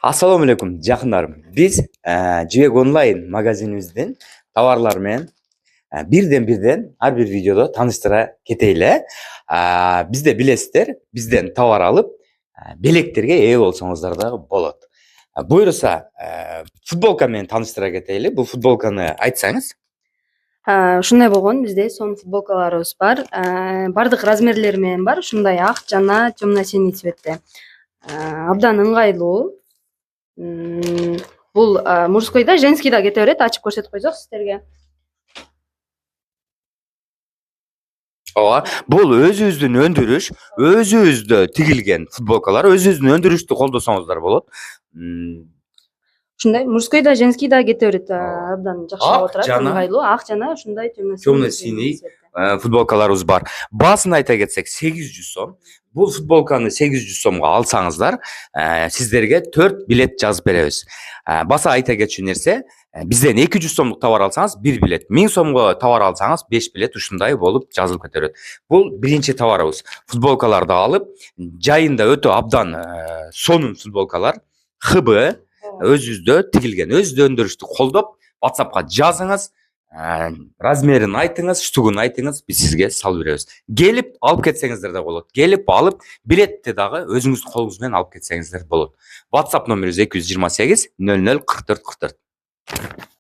Assalamu alaikum жақындарым. Biz Civek Online magazinimizden tovarlarмен birden her bir videoda tanıştıra keteyli. Bizde bilesizler, bizden tovar alıp belekterge ие болсаңыздар да болады. Buyursa futbolkaмен tanıştıra keteyli. Bu futbolkаны айтсаңыз. Ушундай болгон, бизде сон футболкаларыбыз бар. Бардык размерлери менен бар. Ушундай ак жана темно-синий цветте. Абдан ыңгайлуу. Бул мужской да, женский да кете берет. Ачып көрсөтүп койсок сиздерге. Ооба, бул өзүбүздүн өндүрүш, өзүбүздө тигилген футболкалар, өзүбүздүн өндүрүштү колдосоңуздар болот. Ушундай мужской да, женский да кете берет. Абдан жакшы болуп турат, ыңгайлуу. Ак жана ушундай темно-синий футболкаларыбыз бар. Баасын айта кетсек 800 сом. Бул футболканы 800 сомго алсаңыздар, сиздерге 4 билет жазып беребиз. Баса айта кетчү нерсе, бизден 200 сомдук товар алсаңыз 1 билет, 1000 сомго товар алсаңыз 5 билет ушундай болуп жазылып кете берет. Бул биринчи товарыбыз. Футболкаларды алып, жайында өтө абдан сонун футболкалар, хыбы өзүздө тигилген, өзүздө өндүрүштү колдоп, WhatsAppка жазыңыз. Размерин айтыңыз, штугун айтыңыз, биз сизге салып беребиз. Келип алып кетсеңиздер да болот. Келип алып, билетти дагы өзүңүздүн колуңуз менен алып кетсеңиздер болот. WhatsApp номерибиз 228 00 44 44.